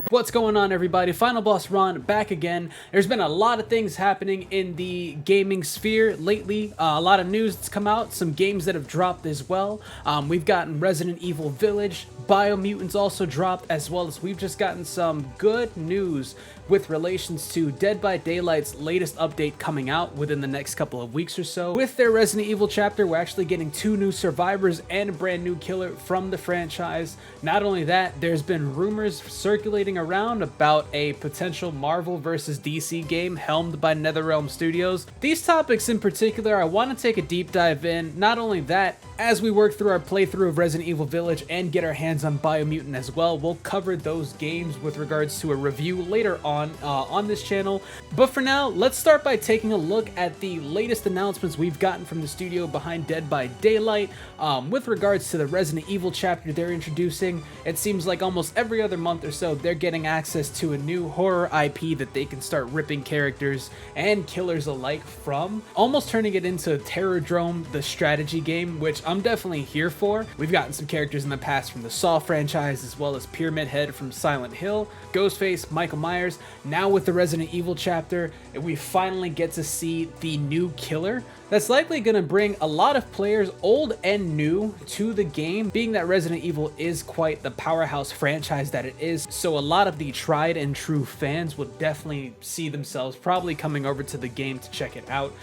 What's going on, everybody? Final Boss Ron back again. There's been a lot of things happening in the gaming sphere lately. A lot of news that's come out, some games that have dropped as well. We've gotten Resident Evil Village, Biomutants also dropped, as well as we've just gotten some good news with relations to Dead by Daylight's latest update coming out within the next couple of weeks or so. With their Resident Evil chapter, we're actually getting 2 new survivors and a brand new killer from the franchise. Not only that, there's been rumors circulating around about a potential Marvel vs. DC game helmed by NetherRealm Studios. These topics in particular, I want to take a deep dive in. Not only that, as we work through our playthrough of Resident Evil Village and get our hands on Biomutant as well, we'll cover those games with regards to a review later on this channel. But for now, let's start by taking a look at the latest announcements we've gotten from the studio behind Dead by Daylight. With regards to the Resident Evil chapter they're introducing, it seems like almost every other month or so they're getting access to a new horror IP that they can start ripping characters and killers alike from, almost turning it into Terrordrome, the strategy game, which I'm definitely here for. We've gotten some characters in the past from the Saw franchise, as well as Pyramid Head from Silent Hill, Ghostface, Michael Myers. Now with the Resident Evil chapter, we finally get to see the new killer. That's likely going to bring a lot of players, old and new, to the game, being that Resident Evil is quite the powerhouse franchise that it is. So a lot of the tried and true fans will definitely see themselves probably coming over to the game to check it out.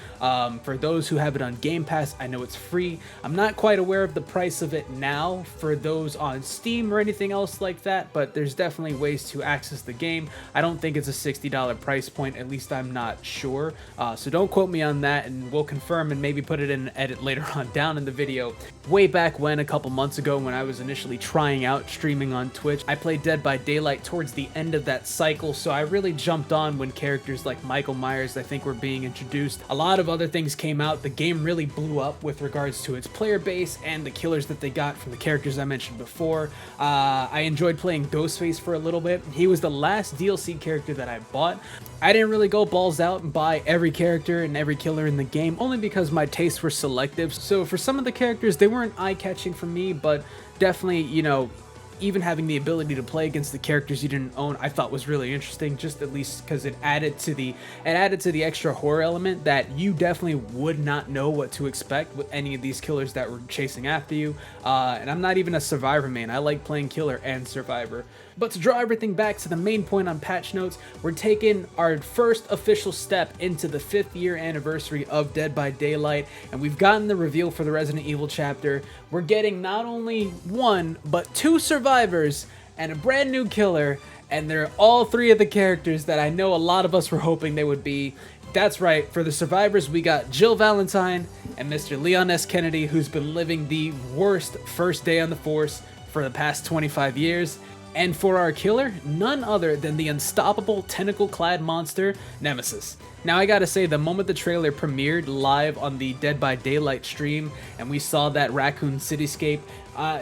For those who have it on Game Pass, I know it's free. I'm not quite aware of the price of it now for those on Steam or anything else like that, but there's definitely ways to access the game. I don't think it's a $60 price point, at least I'm not sure. So don't quote me on that, and we'll confirm and maybe put it in an edit later on down in the video. Way back when, a couple months ago, when I was initially trying out streaming on Twitch, I played Dead by Daylight towards the end of that cycle, so I really jumped on when characters like Michael Myers, I think, were being introduced. A lot of other things came out. The game really blew up with regards to its player base and the killers that they got from the characters I mentioned before. I enjoyed playing Ghostface for a little bit. He was the last DLC character that I bought. I didn't really go balls out and buy every character and every killer in the game, only because my tastes were selective. So for some of the characters, they weren't eye-catching for me, but definitely, you know, even having the ability to play against the characters you didn't own, I thought was really interesting, just at least because it added to the extra horror element that you definitely would not know what to expect with any of these killers that were chasing after you. And I'm not even a survivor main. I like playing killer and survivor. But to draw everything back to the main point on patch notes, we're taking our first official step into the 5th year anniversary of Dead by Daylight, and we've gotten the reveal for the Resident Evil chapter. We're getting not only 1, but 2 survivors and a brand new killer, and they're all 3 of the characters that I know a lot of us were hoping they would be. That's right, for the survivors, we got Jill Valentine and Mr. Leon S. Kennedy, who's been living the worst first day on the force for the past 25 years. And for our killer, none other than the unstoppable tentacle-clad monster, Nemesis. Now I gotta say, the moment the trailer premiered live on the Dead by Daylight stream and we saw that Raccoon Cityscape,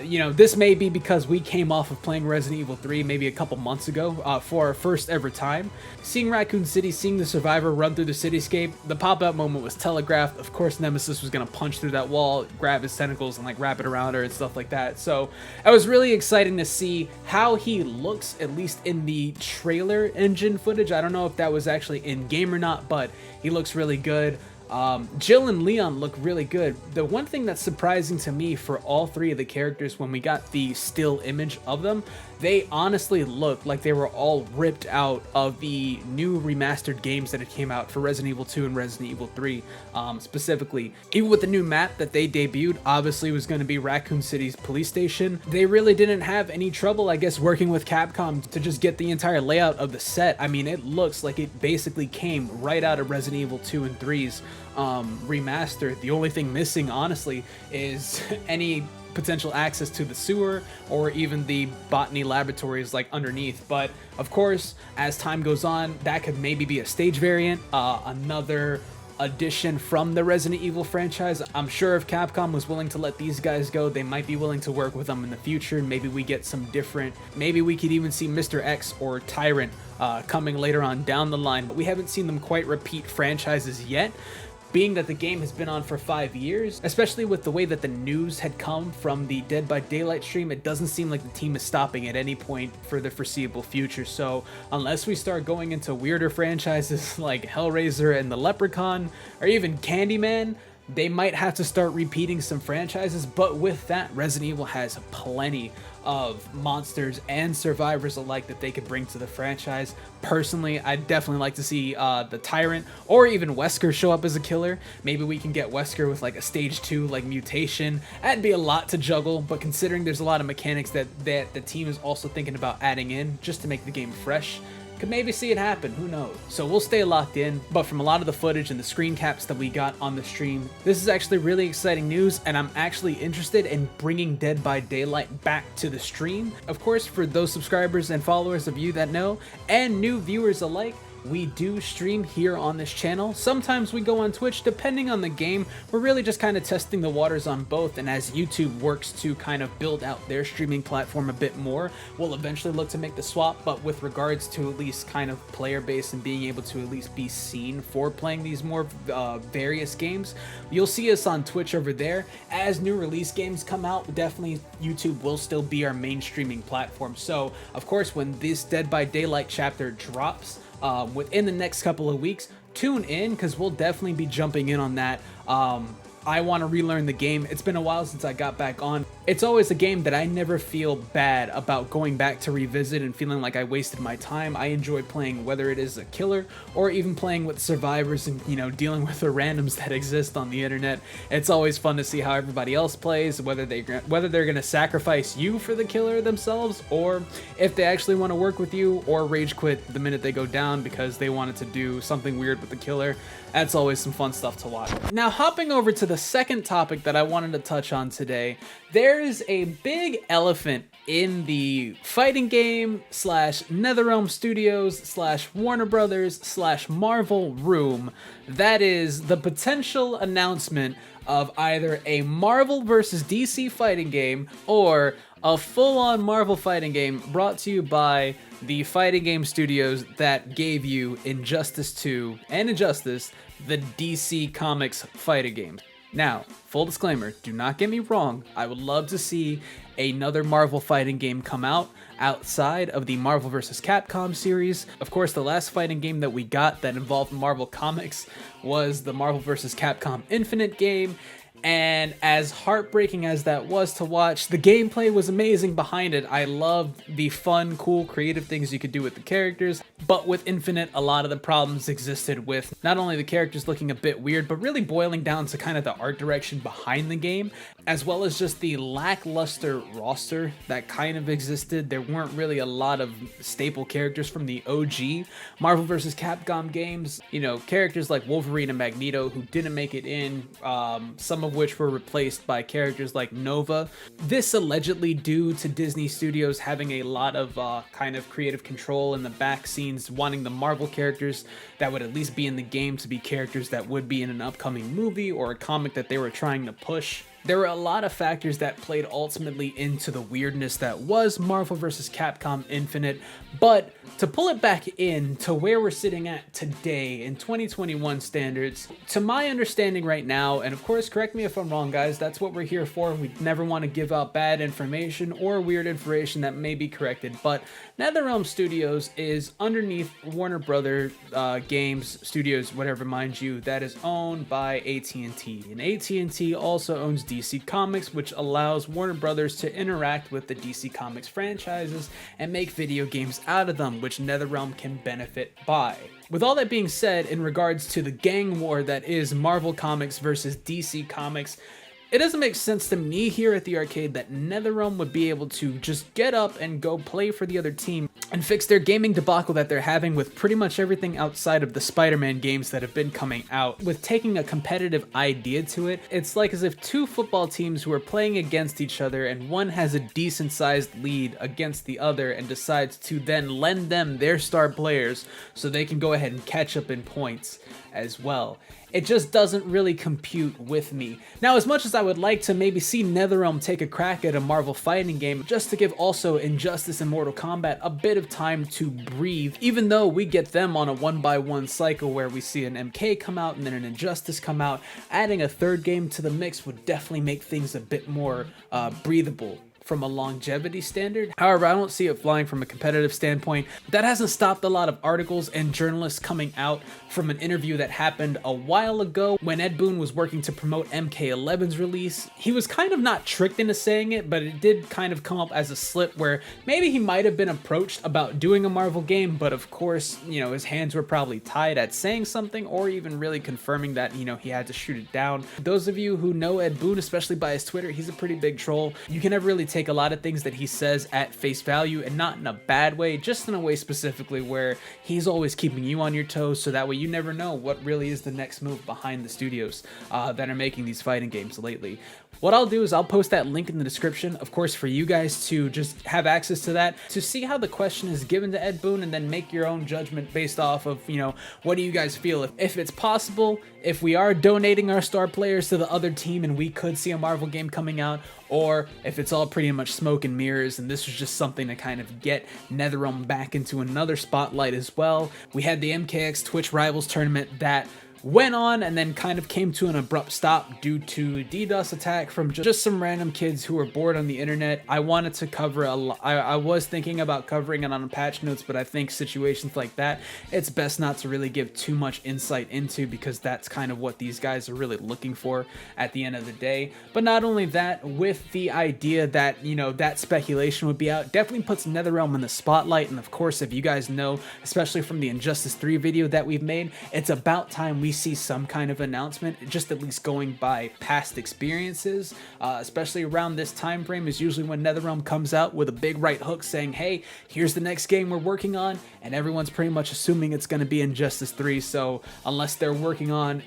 you know, this may be because we came off of playing Resident Evil 3 maybe a couple months ago for our first ever time. Seeing Raccoon City, seeing the survivor run through the cityscape, the pop-out moment was telegraphed. Of course, Nemesis was gonna punch through that wall, grab his tentacles, and like wrap it around her and stuff like that. So it was really exciting to see how he looks, at least in the trailer engine footage. I don't know if that was actually in game or not, but he looks really good. Jill and Leon look really good. The one thing that's surprising to me for all 3 of the characters when we got the still image of them, they honestly look like they were all ripped out of the new remastered games that had came out for Resident Evil 2 and Resident Evil 3 specifically. Even with the new map that they debuted, obviously was going to be Raccoon City's police station. They really didn't have any trouble, I guess, working with Capcom to just get the entire layout of the set. I mean, it looks like it basically came right out of Resident Evil 2 and 3's remastered. The only thing missing, honestly, is any potential access to the sewer or even the botany laboratories like underneath. But of course, as time goes on, that could maybe be a stage variant, another addition from the Resident Evil franchise. I'm sure if Capcom was willing to let these guys go, they might be willing to work with them in the future. Maybe we get some different, maybe we could even see Mr. X or Tyrant coming later on down the line, but we haven't seen them quite repeat franchises yet. being that the game has been on for 5 years, especially with the way that the news had come from the Dead by Daylight stream, it doesn't seem like the team is stopping at any point for the foreseeable future. So unless we start going into weirder franchises like Hellraiser and the Leprechaun, or even Candyman, they might have to start repeating some franchises. But with that, Resident Evil has plenty of monsters and survivors alike that they could bring to the franchise. Personally, I'd definitely like to see the Tyrant or even Wesker show up as a killer. Maybe we can get Wesker with like a stage 2 like mutation. That'd be a lot to juggle, but considering there's a lot of mechanics that the team is also thinking about adding in just to make the game fresh, could maybe see it happen, who knows. So we'll stay locked in, but from a lot of the footage and the screen caps that we got on the stream, this is actually really exciting news, and I'm actually interested in bringing Dead by Daylight back to the stream. Of course, for those subscribers and followers of you that know, and new viewers alike, we do stream here on this channel. Sometimes we go on Twitch, depending on the game. We're really just kind of testing the waters on both, and as YouTube works to kind of build out their streaming platform a bit more, we'll eventually look to make the swap. But with regards to at least kind of player base and being able to at least be seen for playing these more various games, you'll see us on Twitch over there. As new release games come out, definitely YouTube will still be our main streaming platform. So of course, when this Dead by Daylight chapter drops, within the next couple of weeks, tune in because we'll definitely be jumping in on that. I want to relearn the game. It's been a while since I got back on. It's always a game that I never feel bad about going back to revisit and feeling like I wasted my time. I enjoy playing, whether it is a killer or even playing with survivors and, you know, dealing with the randoms that exist on the internet. It's always fun to see how everybody else plays, whether they're going to sacrifice you for the killer themselves, or if they actually want to work with you or rage quit the minute they go down because they wanted to do something weird with the killer. That's always some fun stuff to watch. Now, hopping over to the second topic that I wanted to touch on today, there's a big elephant in the fighting game slash NetherRealm Studios slash Warner Brothers slash Marvel room. That is the potential announcement of either a Marvel versus DC fighting game or a full-on Marvel fighting game brought to you by the fighting game studios that gave you Injustice 2 and Injustice, the DC Comics fighting games. Now, full disclaimer, do not get me wrong, I would love to see another Marvel fighting game come out outside of the Marvel vs. Capcom series. Of course, the last fighting game that we got that involved Marvel Comics was the Marvel vs. Capcom Infinite game. And as heartbreaking as that was to watch, the gameplay was amazing behind it. I loved the fun, cool, creative things you could do with the characters. But with Infinite, a lot of the problems existed with not only the characters looking a bit weird, but really boiling down to kind of the art direction behind the game, as well as just the lackluster roster that kind of existed. There weren't really a lot of staple characters from the OG Marvel vs. Capcom games. You know, characters like Wolverine and Magneto who didn't make it in, some of which were replaced by characters like Nova. This allegedly due to Disney Studios having a lot of kind of creative control in the back scenes, wanting the Marvel characters that would at least be in the game to be characters that would be in an upcoming movie or a comic that they were trying to push. There were a lot of factors that played ultimately into the weirdness that was Marvel vs. Capcom Infinite, but to pull it back in to where we're sitting at today in 2021 standards, to my understanding right now, and of course correct me if I'm wrong guys, that's what we're here for. We never want to give out bad information or weird information that may be corrected, but NetherRealm Studios is underneath Warner Brothers Games Studios, whatever, mind you, that is owned by AT&T, and AT&T also owns DC Comics, which allows Warner Brothers to interact with the DC Comics franchises and make video games out of them, which NetherRealm can benefit by. With all that being said, in regards to the gang war that is Marvel Comics versus DC Comics, it doesn't make sense to me here at the arcade that NetherRealm would be able to just get up and go play for the other team and fix their gaming debacle that they're having with pretty much everything outside of the Spider-Man games that have been coming out. With taking a competitive idea to it, it's like as if two football teams who are playing against each other and one has a decent sized lead against the other and decides to then lend them their star players so they can go ahead and catch up in points as well. it just doesn't really compute with me. Now, as much as I would like to maybe see NetherRealm take a crack at a Marvel fighting game, just to give also Injustice and Mortal Kombat a bit of time to breathe, even though we get them on a 1x1 cycle where we see an MK come out and then an Injustice come out, adding a third game to the mix would definitely make things a bit more breathable from a longevity standard. However, I don't see it flying from a competitive standpoint. That hasn't stopped a lot of articles and journalists coming out from an interview that happened a while ago when Ed Boon was working to promote MK11's release. He was kind of not tricked into saying it, but it did kind of come up as a slip where maybe he might have been approached about doing a Marvel game, but of course, you know, his hands were probably tied at saying something or even really confirming that, you know, he had to shoot it down. Those of you who know Ed Boon, especially by his Twitter, he's a pretty big troll. You can never really take a lot of things that he says at face value, and not in a bad way, just in a way specifically where he's always keeping you on your toes, so that way you never know what really is the next move behind the studios that are making these fighting games lately. What I'll do is I'll post that link in the description, of course, for you guys to just have access to that, to see how the question is given to Ed Boon, and then make your own judgment based off of, you know, what do you guys feel? If it's possible, if we are donating our star players to the other team and we could see a Marvel game coming out, or if it's all pretty much smoke and mirrors and this was just something to kind of get NetherRealm back into another spotlight as well. We had the MKX Twitch Rivals tournament that went on and then kind of came to an abrupt stop due to a DDoS attack from just some random kids who were bored on the internet. I wanted to cover I was thinking about covering it on patch notes, but I think situations like that, it's best not to really give too much insight into, because that's kind of what these guys are really looking for at the end of the day. But not only that, with the idea that, you know, that speculation would be out, definitely puts NetherRealm in the spotlight. And of course, if you guys know, especially from the Injustice 3 video that we've made, it's about time we see some kind of announcement, just at least going by past experiences, especially around this time frame is usually when NetherRealm comes out with a big right hook saying, hey, here's the next game we're working on, and everyone's pretty much assuming it's going to be Injustice 3. So unless they're working on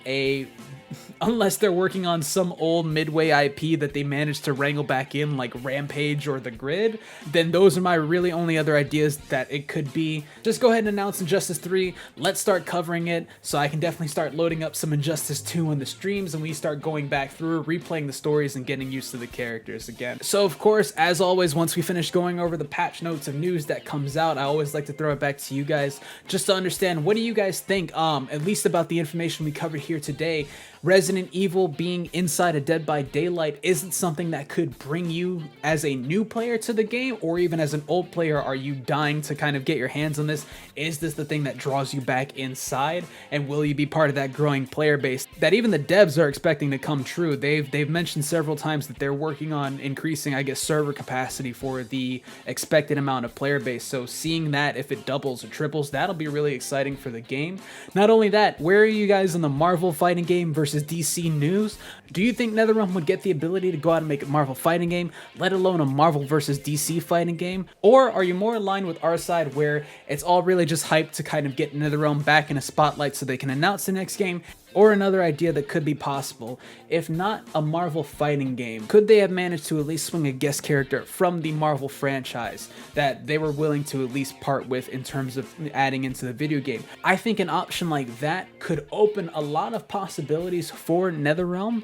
some old Midway IP that they managed to wrangle back in, like Rampage or The Grid, then those are my really only other ideas that it could be. Just go ahead and announce Injustice 3, let's start covering it, so I can definitely start loading up some Injustice 2 on the streams, and we start going back through, replaying the stories and getting used to the characters again. So of course, as always, once we finish going over the patch notes of news that comes out, I always like to throw it back to you guys, just to understand, what do you guys think, at least about the information we covered here today. Resident Evil being inside a Dead by Daylight isn't something that could bring you as a new player to the game, or even as an old player, are you dying to kind of get your hands on this? Is this the thing that draws you back inside? And will you be part of that growing player base that even the devs are expecting to come true? They've mentioned several times that they're working on increasing, I guess, server capacity for the expected amount of player base. So seeing that, if it doubles or triples, that'll be really exciting for the game. Not only that, where are you guys in the Marvel fighting game versus DC news? Do you think NetherRealm would get the ability to go out and make a Marvel fighting game, let alone a Marvel versus DC fighting game? Or are you more aligned with our side, where it's all really just hyped to kind of get NetherRealm back in a spotlight so they can announce the next game? Or another idea that could be possible, if not a Marvel fighting game, could they have managed to at least swing a guest character from the Marvel franchise that they were willing to at least part with in terms of adding into the video game? I think an option like that could open a lot of possibilities for NetherRealm.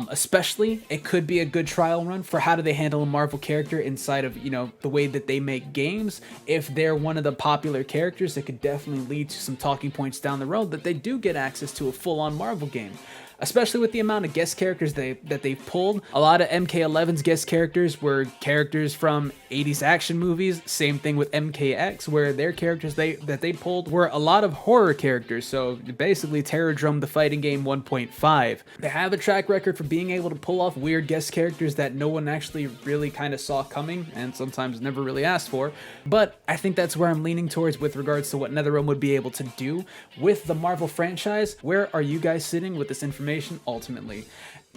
Especially, it could be a good trial run for how do they handle a Marvel character inside of, you know, the way that they make games. If they're one of the popular characters, it could definitely lead to some talking points down the road that they do get access to a full-on Marvel game. Especially with the amount of guest characters that they've pulled. A lot of MK11's guest characters were characters from 80s action movies. Same thing with MKX, where their characters that they pulled were a lot of horror characters. So basically Terrordrome the fighting game 1.5. They have a track record for being able to pull off weird guest characters that no one actually really kind of saw coming, and sometimes never really asked for. But I think that's where I'm leaning towards with regards to what NetherRealm would be able to do with the Marvel franchise. Where are you guys sitting with this information ultimately?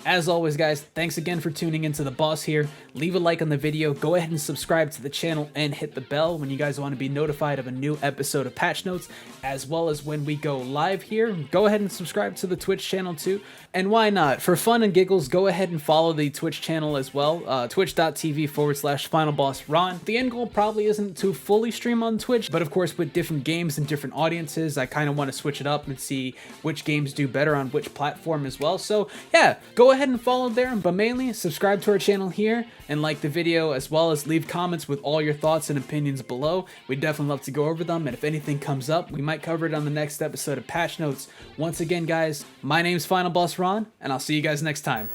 As always, guys, thanks again for tuning into The Boss here. Leave a like on the video, go ahead and subscribe to the channel, and hit the bell when you guys want to be notified of a new episode of Patch Notes, as well as when we go live here. Go ahead and subscribe to the Twitch channel too. And why not? For fun and giggles, go ahead and follow the Twitch channel as well, twitch.tv/FinalBossRon. The end goal probably isn't to fully stream on Twitch, but of course with different games and different audiences, I kind of want to switch it up and see which games do better on which platform as well. So yeah, go ahead and follow there, but mainly subscribe to our channel here and like the video, as well as leave comments with all your thoughts and opinions below. We'd definitely love to go over them, and if anything comes up, we might cover it on the next episode of Patch Notes. Once again, guys, my name's Final Boss Ron, and I'll see you guys next time.